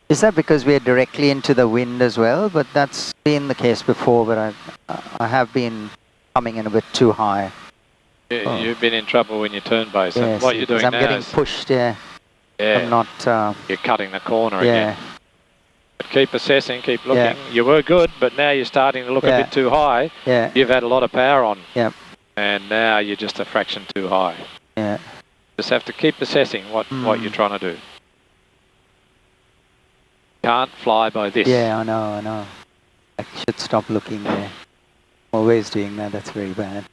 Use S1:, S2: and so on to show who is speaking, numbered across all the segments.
S1: Is that because we're directly into the wind as well? But that's been the case before, but I have been coming in a bit too high.
S2: You've been in trouble when you turn base.
S1: Yeah,
S2: and what you're doing
S1: I'm
S2: now
S1: getting
S2: is
S1: pushed, yeah. I'm not...
S2: you're cutting the corner again. But keep assessing, keep looking.
S1: Yeah.
S2: You were good, but now you're starting to look a bit too high.
S1: Yeah.
S2: You've had a lot of power on.
S1: Yep.
S2: And now you're just a fraction too high.
S1: Yeah.
S2: Just have to keep assessing what you're trying to do. Can't fly by this.
S1: Yeah, I know. I should stop looking there. Always doing that, that's very bad.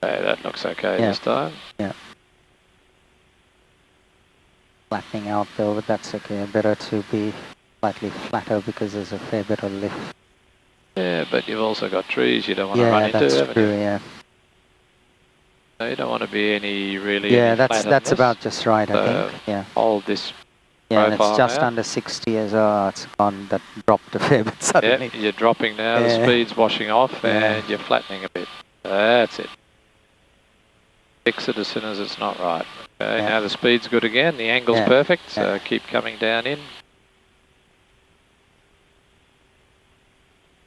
S2: Okay, that looks okay this time.
S1: Yeah. Flattening out though, but that's okay. Better to be slightly flatter because there's a fair bit of lift.
S2: Yeah, but you've also got trees you don't want to run into.
S1: Yeah, that's true, yeah.
S2: No, you don't want to be any really...
S1: Yeah, that's about just right, I think. Yeah.
S2: Hold this.
S1: Yeah, and it's just under 60 as well. It's gone, that dropped a fair bit suddenly.
S2: Yeah, you're dropping now, the speed's washing off, and you're flattening a bit. That's it. Fix it as soon as it's not right. Okay, now the speed's good again, the angle's perfect, so keep coming down in.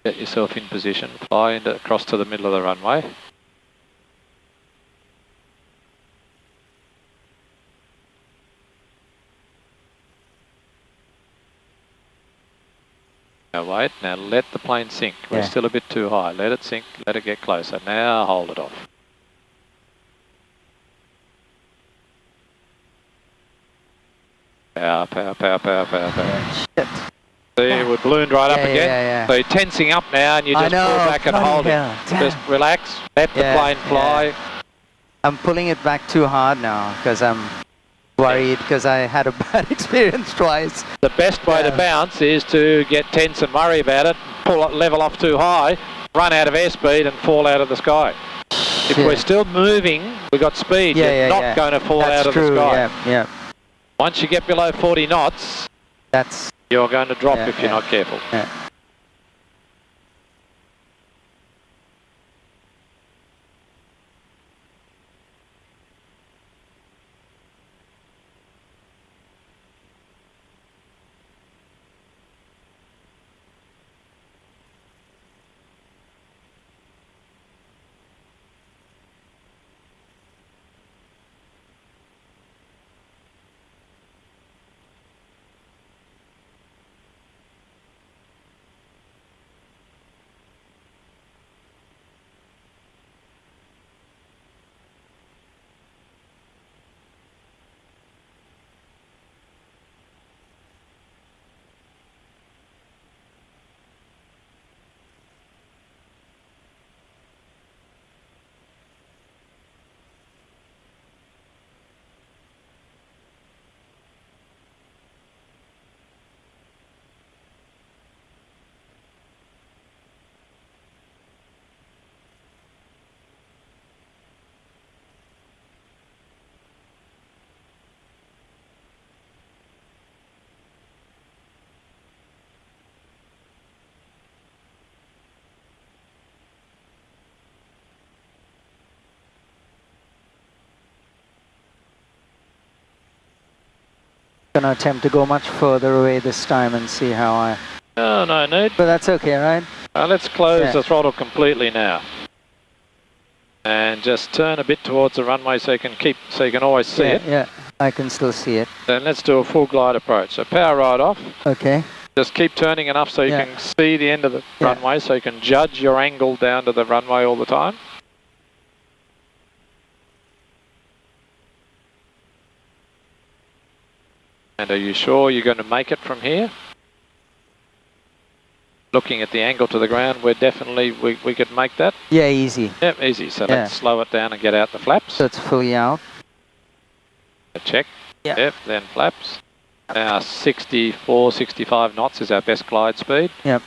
S2: Get yourself in position, fly across to the middle of the runway. Now wait, now let the plane sink. We're still a bit too high. Let it sink, let it get closer. Now hold it off. Power.
S1: Shit.
S2: See, we ballooned right up again. So you're tensing up now and you just pull back and hold it. Just relax, let the plane fly.
S1: I'm pulling it back too hard now because I'm worried because I had a bad experience twice.
S2: The best way to bounce is to get tense and worry about it, pull it level off too high, run out of airspeed and fall out of the sky. If we're still moving, we've got speed, you're not going to fall out of the sky.
S1: Yeah.
S2: Once you get below 40 knots, you're going to drop if you're not careful.
S1: Gonna attempt to go much further away this time and see how I...
S2: Oh, no need.
S1: But that's okay, right?
S2: Let's close the throttle completely now. And just turn a bit towards the runway so you can always see it.
S1: Yeah, I can still see it.
S2: Then let's do a full glide approach. So power right off.
S1: Okay.
S2: Just keep turning enough so you can see the end of the runway, so you can judge your angle down to the runway all the time. And are you sure you're going to make it from here? Looking at the angle to the ground, we could make that.
S1: Yeah, easy.
S2: Yep, easy. So let's slow it down and get out the flaps.
S1: So it's fully out.
S2: Check. Yep, then flaps. Now 64, 65 knots is our best glide speed.
S1: Yep.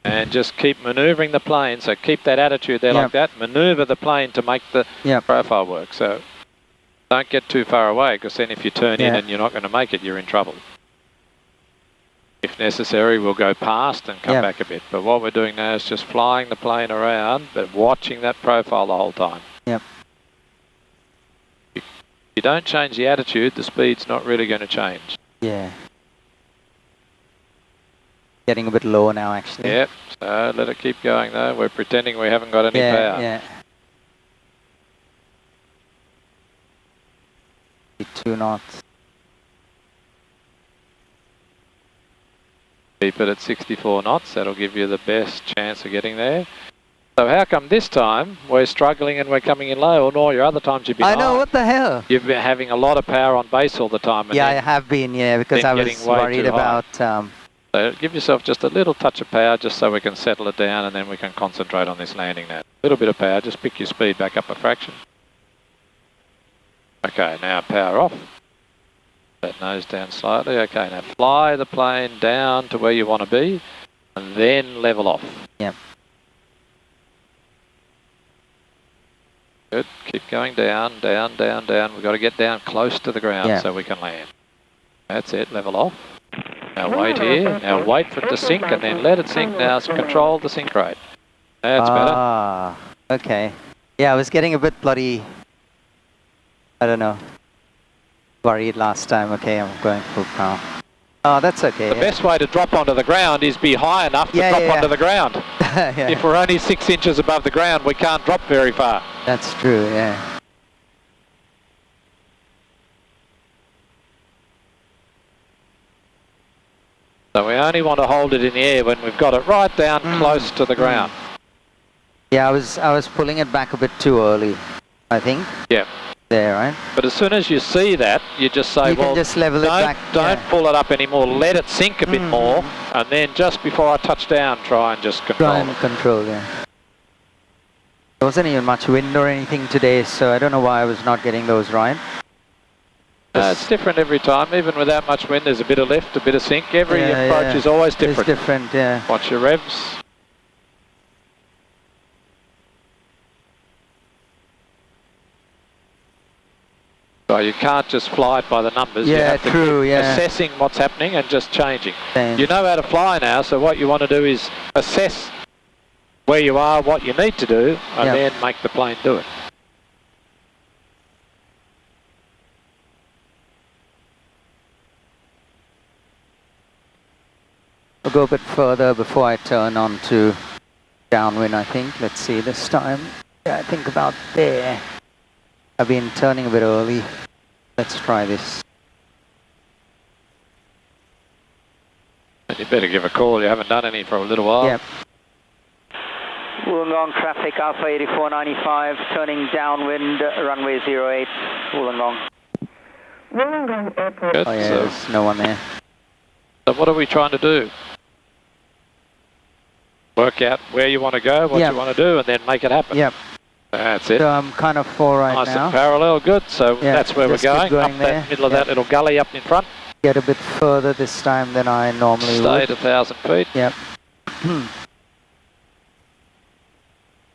S2: And just keep manoeuvring the plane. So keep that attitude there like that. Manoeuvre the plane to make the profile work. So don't get too far away, because then if you turn in and you're not going to make it, you're in trouble. If necessary, we'll go past and come back a bit. But what we're doing now is just flying the plane around, but watching that profile the whole time.
S1: Yep.
S2: you don't change the attitude, the speed's not really going to change.
S1: Yeah. Getting a bit low now, actually.
S2: Yep, so let it keep going though. We're pretending we haven't got any power.
S1: Yeah. 2 knots.
S2: Keep it at 64 knots, that'll give you the best chance of getting there. So how come this time we're struggling and we're coming in low, and all your other times you've been
S1: I know, what the hell?
S2: You've been having a lot of power on base all the time. And
S1: yeah, I have been, because I was worried about...
S2: So give yourself just a little touch of power just so we can settle it down, and then we can concentrate on this landing now. A little bit of power, just pick your speed back up a fraction. Okay, now power off. That nose down slightly. Okay, now fly the plane down to where you want to be, and then level off.
S1: Yep.
S2: Good. Keep going down, down, down, down. We've got to get down close to the ground so we can land. That's it, level off. Now wait here. Now wait for it to sink and then let it sink. Now control the sink rate. That's better.
S1: Ah, okay. Yeah, I was getting a bit bloody, I don't know, worried last time. Okay, I'm going full power. Oh, that's okay.
S2: The best way to drop onto the ground is be high enough to drop onto the ground. If we're only 6 inches above the ground, we can't drop very far.
S1: That's true, yeah.
S2: So we only want to hold it in the air when we've got it right down close to the ground.
S1: Yeah, I was pulling it back a bit too early, I think.
S2: Yeah.
S1: There, right?
S2: But as soon as you see that, you just say,
S1: you can just level it back.
S2: Don't pull it up anymore. Let it sink a bit more, and then just before I touch down, try and just control it.
S1: Control, yeah. There wasn't even much wind or anything today, so I don't know why I was not getting those right.
S2: It's different every time. Even without much wind, there's a bit of lift, a bit of sink. Every approach is always different.
S1: It's different, yeah.
S2: Watch your revs. So you can't just fly it by the numbers.
S1: Yeah,
S2: you have to
S1: keep
S2: assessing what's happening and just changing.
S1: Change.
S2: You know how to fly now, so what you want to do is assess where you are, what you need to do, and then make the plane do it.
S1: I'll go a bit further before I turn on to downwind, I think. Let's see this time. Yeah, I think about there. I've been turning a bit early. Let's try this.
S2: You better give a call. You haven't done any for a little while.
S1: Yep.
S3: Wollongong traffic, Alpha 8495, turning downwind, runway 08, Wollongong.
S4: Wollongong Airport.
S2: Good.
S1: Oh yeah, there's no one there.
S2: So what are we trying to do? Work out where you want to go, what you want to do, and then make it happen.
S1: Yep.
S2: That's it.
S1: So I'm kind of full right now.
S2: Nice and parallel, good. So that's where we're going. Up that middle of that little gully up in front.
S1: Get a bit further this time than I normally would.
S2: Stay at 1,000 feet.
S1: Yep.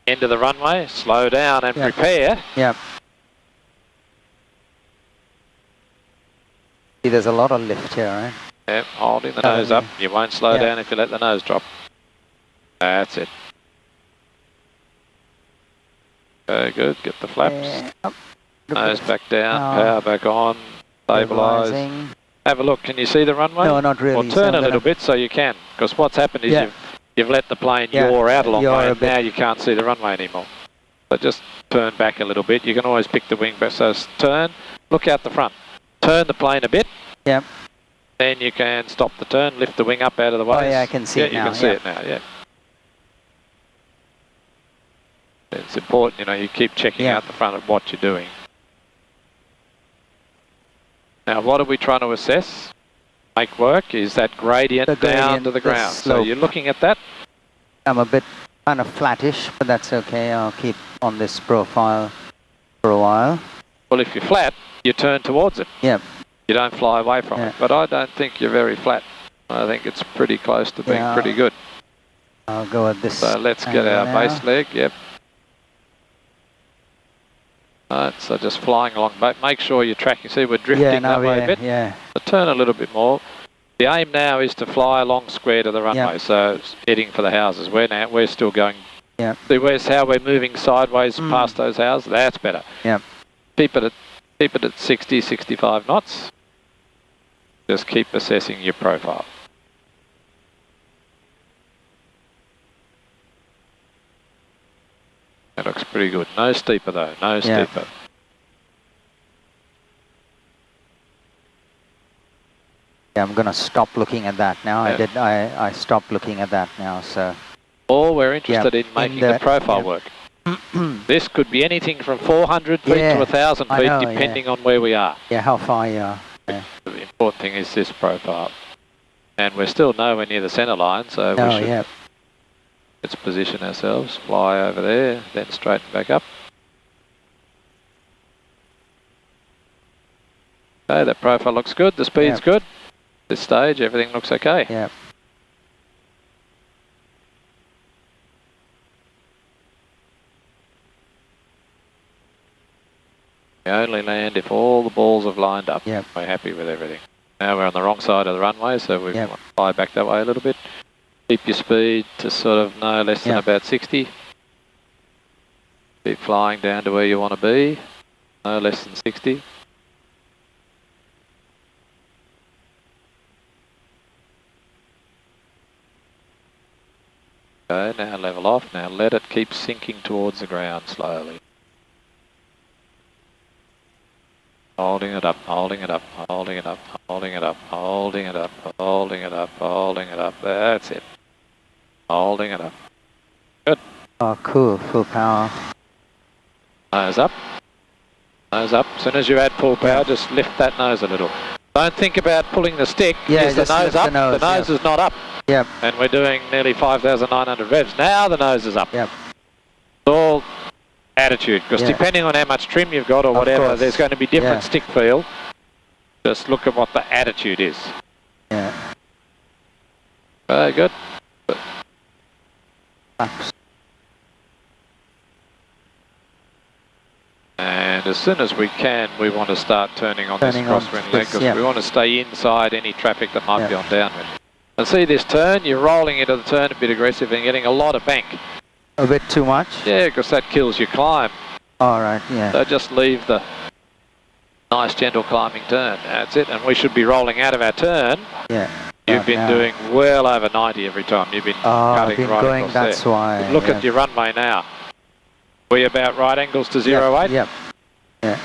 S2: End of the runway, slow down and prepare.
S1: Yep. See, there's a lot of lift here, right?
S2: Yep, holding the nose up. You won't slow down if you let the nose drop. That's it. Okay, good. Get the flaps. Nose back down, power back on, stabilise. Have a look. Can you see the runway?
S1: No, not really.
S2: Well, turn a little bit so you can, because what's happened is you've let the plane yaw out a long way, and now you can't see the runway anymore. So just turn back a little bit. You can always pick the wing back. So turn, look out the front. Turn the plane a bit.
S1: Yep.
S2: Then you can stop the turn, lift the wing up out of the way.
S1: Oh yeah, I can see it now.
S2: You can see it now, yeah. It's important, you know, you keep checking out the front of what you're doing. Now, what are we trying to assess? Make work is that gradient, down to the ground. So you're looking at that?
S1: I'm a bit kind of flattish, but that's okay. I'll keep on this profile for a while.
S2: Well, if you're flat, you turn towards it.
S1: Yep.
S2: You don't fly away from it. But I don't think you're very flat. I think it's pretty close to being pretty good.
S1: I'll go at this.
S2: So let's get our base leg. Yep. Alright, so just flying along, but make sure you're tracking. See, we're drifting that way a bit.
S1: Yeah.
S2: So turn a little bit more. The aim now is to fly along square to the runway, so it's heading for the houses. We're still going.
S1: Yeah.
S2: See, where's how we're moving sideways past those houses? That's better.
S1: Yeah.
S2: Keep Keep it at 60, 65 knots. Just keep assessing your profile. That looks pretty good. No steeper though, no steeper.
S1: Yeah, I'm gonna stop looking at that now. I stopped looking at that now, so.
S2: All we're interested in making the profile work. This could be anything from 400 feet to 1,000 feet, depending on where we are.
S1: Yeah, how far you are. Yeah.
S2: The important thing is this profile. And we're still nowhere near the centre line, so we should let's position ourselves, fly over there, then straighten back up. Okay, that profile looks good, the speed's good. This stage, everything looks okay.
S1: Yeah.
S2: We only land if all the balls have lined up.
S1: Yep.
S2: We're happy with everything. Now we're on the wrong side of the runway, so we want to fly back that way a little bit. Keep your speed to sort of no less than about 60. Keep flying down to where you want to be, no less than 60. Okay, now level off. Now let it keep sinking towards the ground slowly. Holding it up, holding it up, holding it up, holding it up, holding it up, holding it up, holding it up. That's it. Holding it up. Good.
S1: Oh, cool. Full power.
S2: Nose up. Nose up. As soon as you add full power, just lift that nose a little. Don't think about pulling the stick.
S1: Yeah,
S2: is the nose up? The nose is not up.
S1: Yep.
S2: And we're doing nearly 5,900 revs. Now the nose is up.
S1: Yep.
S2: It's all attitude, because depending on how much trim you've got or whatever, there's going to be different stick feel. Just look at what the attitude is.
S1: Yeah.
S2: Very good. And as soon as we can, we want to start turning on this crosswind leg, because we want to stay inside any traffic that might be on downwind. And see this turn, you're rolling into the turn a bit aggressive and getting a lot of bank.
S1: A bit too much?
S2: Yeah, because that kills your climb.
S1: Alright, yeah.
S2: So just leave the nice gentle climbing turn. That's it, and we should be rolling out of our turn.
S1: Yeah.
S2: You've been doing well over 90 every time. You've been cutting right
S1: going,
S2: across
S1: that's
S2: there.
S1: why.
S2: Look at your runway now. We about right angles to 08?
S1: Yep. Yeah.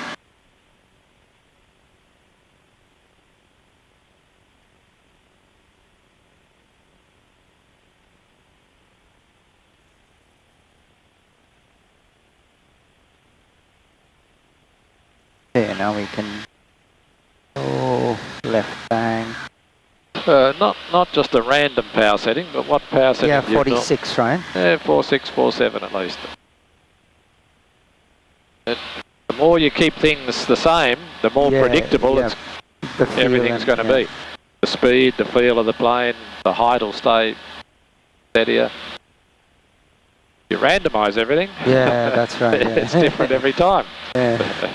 S1: Okay, now we can go left bang.
S2: Not just a random power setting, but what power setting?
S1: Yeah, 46, right?
S2: Yeah, 46, 47 at least. The more you keep things the same, the more predictable everything's going to be. The speed, the feel of the plane, the height will stay steadier. You randomise everything.
S1: Yeah, that's right. Yeah.
S2: It's different every time.
S1: Yeah.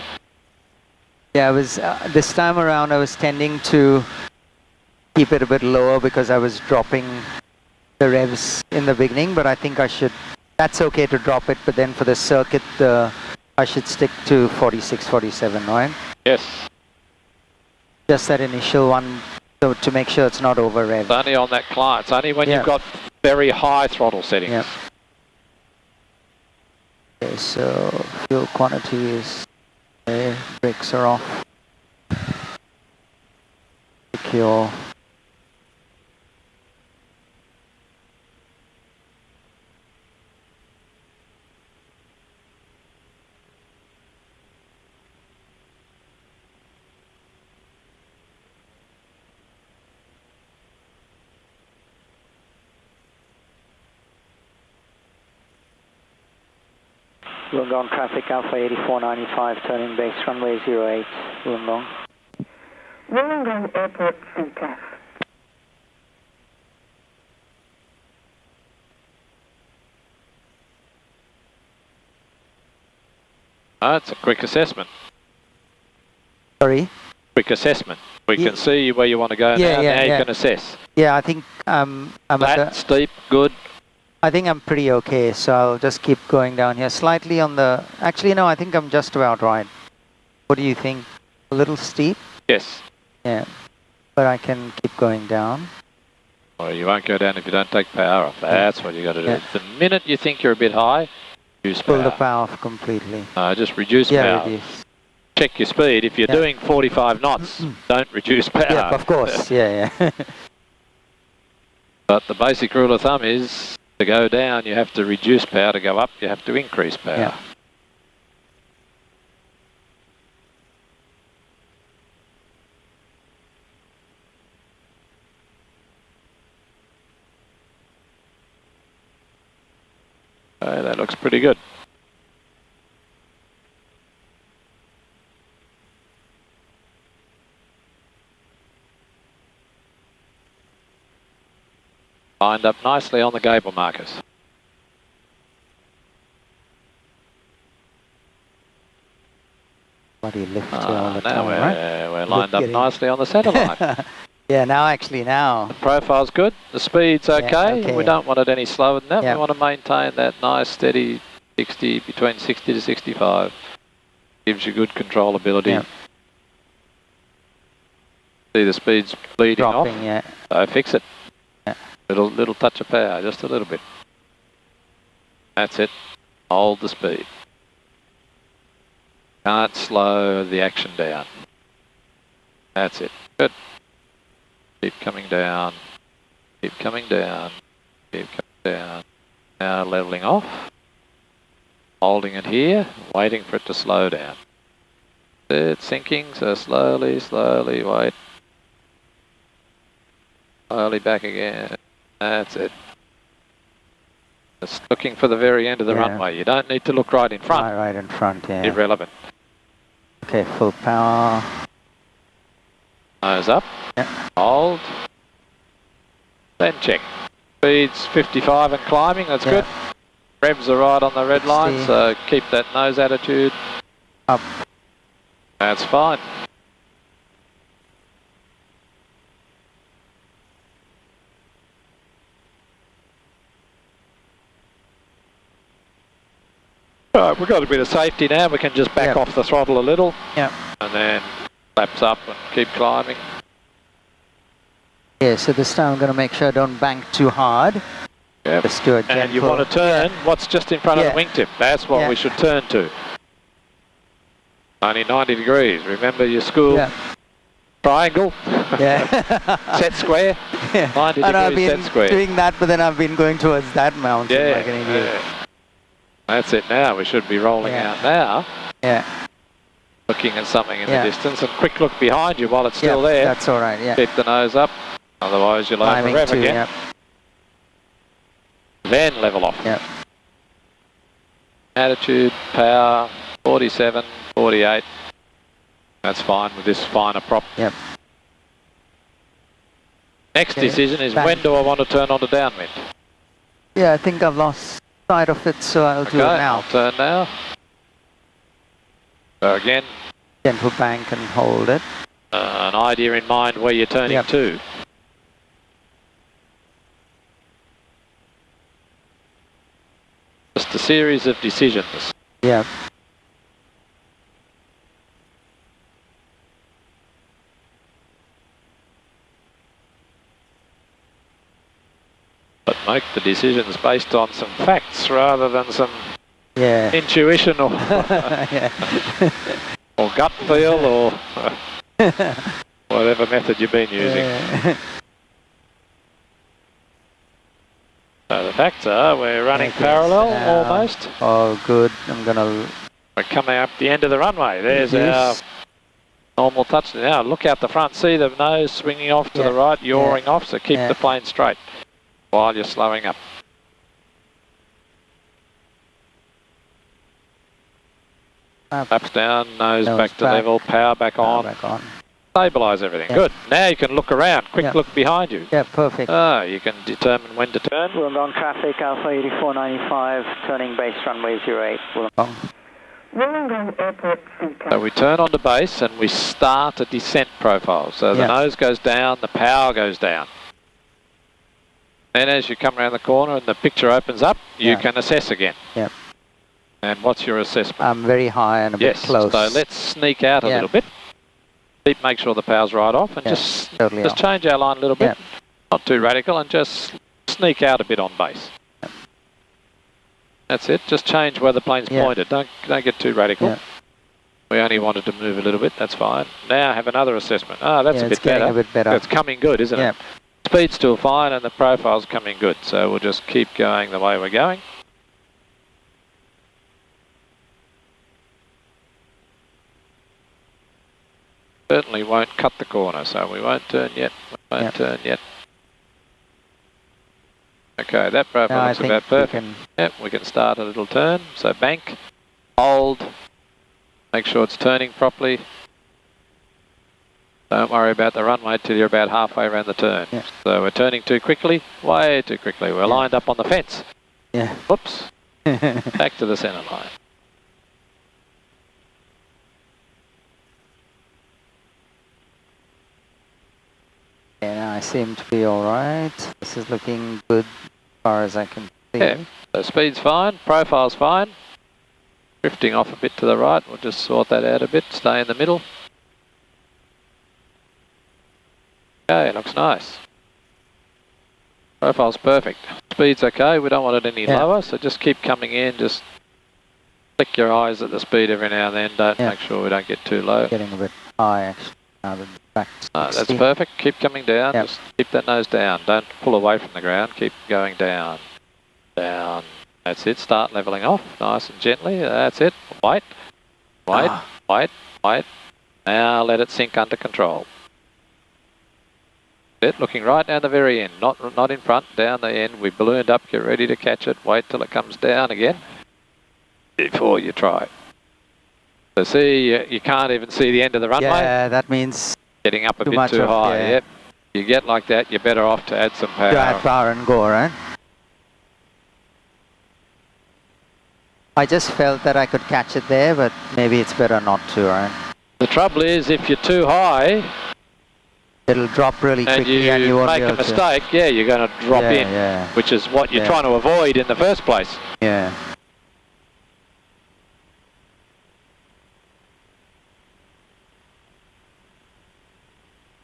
S1: Yeah, I was this time around I was tending to keep it a bit lower because I was dropping the revs in the beginning, but I think I should, that's okay to drop it, but then for the circuit I should stick to 46, 47, right?
S2: Yes.
S1: Just that initial one, so to make sure it's not over rev.
S2: It's only on that climb, it's only when you've got very high throttle settings.
S1: Yep. Okay, so fuel quantity is okay, brakes are off. Secure.
S3: Wollongong traffic Alpha 8495, turning base runway 08, Wollongong.
S4: Wollongong Airport CTAF.
S2: It's a quick assessment.
S1: Sorry?
S2: Quick assessment. We can see where you want to go now. Now you can assess.
S1: Yeah, I think I'm
S2: flat, steep, good.
S1: I think I'm pretty okay, so I'll just keep going down here. Slightly on the... Actually, no, I think I'm just about right. What do you think? A little steep?
S2: Yes.
S1: Yeah. But I can keep going down.
S2: Well, you won't go down if you don't take power off. That's what you got to do. Yeah. The minute you think you're a bit high, reduce power.
S1: Pull the power off completely.
S2: Just reduce power. Reduce. Check your speed. If you're doing 45 knots, don't reduce power.
S1: Yeah, of course. Yeah.
S2: But the basic rule of thumb is to go down, you have to reduce power. To go up, you have to increase power.
S1: Yeah.
S2: That looks pretty good. Lined up nicely on the gable markers.
S1: Bloody lift all the time,
S2: we're lined up nicely on the centre line.
S1: Yeah, now.
S2: The profile's good, the speed's okay. We don't want it any slower than that. We want to maintain that nice steady 60, between 60 to 65. Gives you good controllability. See the speed's bleeding off. So fix it. Little touch of power, just a little bit. That's it. Hold the speed. Can't slow the action down. That's it. Good. Keep coming down. Keep coming down. Keep coming down. Now levelling off. Holding it here. Waiting for it to slow down. It's sinking, so slowly, wait. Slowly back again. That's it. Just looking for the very end of the runway. You don't need to look right in front.
S1: Right in front, yeah.
S2: Irrelevant.
S1: Okay, full power.
S2: Nose up. Hold. Then check. Speed's 55 and climbing, that's good. Revs are right on the red line, so keep that nose attitude.
S1: Up.
S2: That's fine. Right, we've got a bit of safety now. We can just back off the throttle a little.
S1: And
S2: then flaps up and keep climbing.
S1: Yeah, so this time I'm going to make sure I don't bank too hard. Just do a gentle.
S2: And you want to turn what's just in front of the wingtip. That's what we should turn to. Only 90 degrees. Remember your school triangle? Set square? 90 degrees
S1: I've been
S2: set square.
S1: Doing that, but then I've been going towards that mountain like an idiot.
S2: That's it now. We should be rolling out now. Looking at something in the distance. And quick look behind you while it's still there.
S1: That's all right,
S2: Keep the nose up. Otherwise you'll over rev again. Then level off. Attitude, power, 47, 48. That's fine with this finer prop. Next decision is when do I want to turn on to downwind?
S1: Yeah, I think I've lost sight of it, so I'll do it now.
S2: I'll turn now. So again.
S1: Gentle bank and hold it.
S2: An idea in mind where you're turning to. Just a series of decisions. But make the decisions based on some facts rather than some intuition or or gut feel or whatever method you've been using. So the facts are we're running parallel almost.
S1: Oh, good.
S2: We're coming up the end of the runway. There's our normal touch. Now look out the front. See the nose swinging off to the right, yawing off. So keep the plane straight while you're slowing up. Flaps down, nose back to level, power back on. Stabilise everything. Good. Now you can look around. Quick look behind you.
S1: Perfect.
S2: You can determine when to turn.
S3: Wollongong traffic, Alpha 8495, turning base runway 08.
S4: Wollongong Airport CTAC.
S2: So we turn onto base and we start a descent profile. So the nose goes down, the power goes down. Then as you come around the corner and the picture opens up, you can assess again. And what's your assessment?
S1: I'm very high and a bit close.
S2: So let's sneak out a little bit. Make sure the power's right off, and just change our line a little bit. Not too radical, and just sneak out a bit on base. That's it. Just change where the plane's pointed. Don't get too radical. We only wanted to move a little bit. That's fine. Now have another assessment. That's a bit better.
S1: A bit better.
S2: It's coming good, isn't it? Speed's still fine, and the profile's coming good. So we'll just keep going the way we're going. Certainly won't cut the corner, so we won't turn yet. We won't turn yet. Okay, that profile looks about perfect. We can start a little turn. So bank, hold, make sure it's turning properly. Don't worry about the runway till you're about halfway around the turn. So we're turning too quickly, way too quickly. We're lined up on the fence. Whoops. Back to the centre line.
S1: I seem to be alright. This is looking good as far as I can see.
S2: So speed's fine, profile's fine. Drifting off a bit to the right, we'll just sort that out a bit, stay in the middle. Okay, looks nice. Profile's perfect. Speed's okay, we don't want it any lower, so just keep coming in, just flick your eyes at the speed every now and then, don't make sure we don't get too low.
S1: Getting a bit high actually.
S2: That's perfect. Keep coming down. Just keep that nose down. Don't pull away from the ground. Keep going down. Down. That's it. Start levelling off. Nice and gently. That's it. Wait. Wait. Wait. Wait. Now let it sink under control. That's it. Looking right down the very end. Not in front. Down the end. We ballooned up. Get ready to catch it. Wait till it comes down again before you try. So see, you can't even see the end of the runway.
S1: Yeah, that means
S2: getting up a bit too high. You get like that, you're better off to add some power.
S1: To add power and go, right? I just felt that I could catch it there, but maybe it's better not to, right?
S2: The trouble is, if you're too high,
S1: it'll drop really quickly and you won't
S2: make a mistake, you're going to drop in, which is what you're trying to avoid in the first place.
S1: Yeah.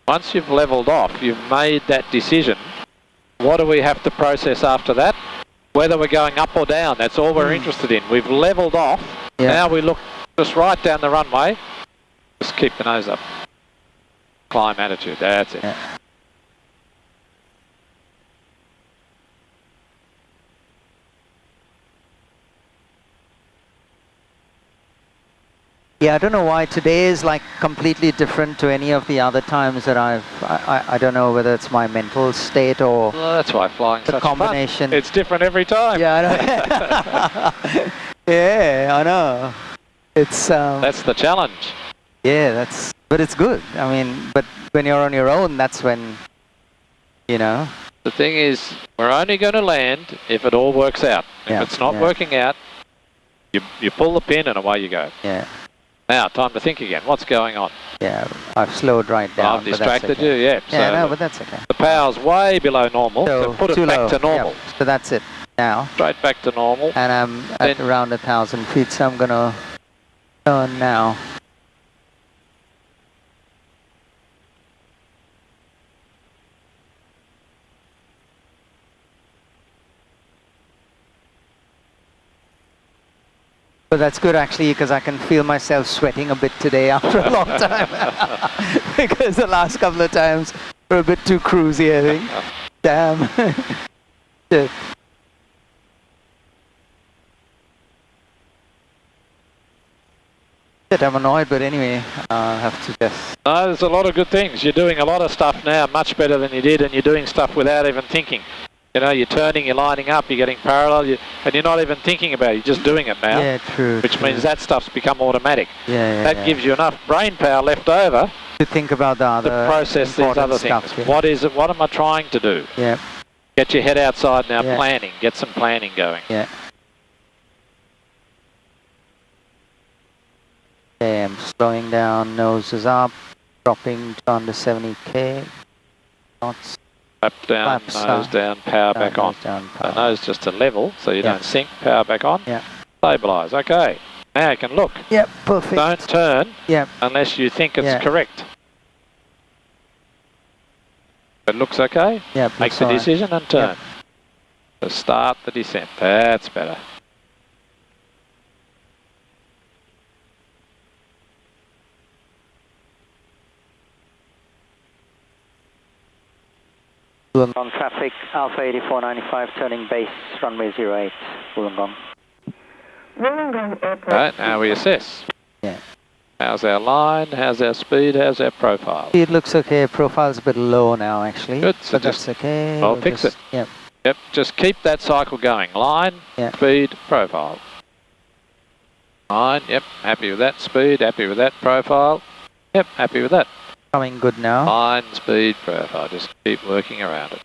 S2: Once you've levelled off, you've made that decision. What do we have to process after that? Whether we're going up or down, that's all we're interested in. We've levelled off. Now we look just right down the runway. Just keep the nose up. Climb attitude, that's it.
S1: Yeah, I don't know why today is like completely different to any of the other times that I don't know whether it's my mental state or...
S2: Well, that's why flying's such
S1: combination.
S2: Fun. It's different every time.
S1: Yeah, I know. Yeah, I know. It's...
S2: that's the challenge.
S1: Yeah, but it's good. I mean, but when you're on your own, that's when, you know...
S2: The thing is, we're only going to land if it all works out. If it's not working out, you pull the pin and away you go.
S1: Yeah.
S2: Now, time to think again. What's going on?
S1: Yeah, I've slowed right down.
S2: I've distracted you,
S1: Yeah, no, but that's okay.
S2: The power's way below normal, so put it back to normal.
S1: So that's it now.
S2: Straight back to normal.
S1: And I'm at around 1,000 feet, so I'm going to turn now. But that's good actually, because I can feel myself sweating a bit today after a long time. Because the last couple of times were a bit too cruisy, I think. Damn. Shit. I'm annoyed, but anyway, I have to just...
S2: No, there's a lot of good things. You're doing a lot of stuff now, much better than you did, and you're doing stuff without even thinking. You know, you're turning, you're lining up, you're getting parallel, and you're not even thinking about it, you're just doing it now.
S1: Yeah, true.
S2: Which means that stuff's become automatic.
S1: That
S2: gives you enough brain power left over
S1: to think about the other
S2: to process these other things. What is it? What am I trying to do?
S1: Yeah.
S2: Get your head outside now, planning. Get some planning going.
S1: Yeah. Okay, I'm slowing down, nose is up, dropping to under 70k knots.
S2: Up, down, nose down, power back on.
S1: Down,
S2: power. Nose just to level, so you don't sink, power back on.
S1: Yeah.
S2: Stabilise, okay. Now you can look.
S1: Yep, perfect.
S2: Don't turn
S1: unless
S2: you think it's correct. It looks okay? Make the decision and turn. So start the descent. That's better.
S3: On traffic, Alpha 8495, turning base, runway 08, Wollongong.
S4: Wollongong Airport.
S2: Right, now we assess. How's our line? How's our speed? How's our profile?
S1: It looks okay. Profile's a bit low now, actually.
S2: Good. So
S1: but that's okay.
S2: I'll fix it. Yep. Just keep that cycle going. Line, speed, profile. Line. Yep. Happy with that. Speed. Happy with that. Profile. Yep. Happy with that.
S1: Coming good now.
S2: Line, speed, profile. Just keep working around it.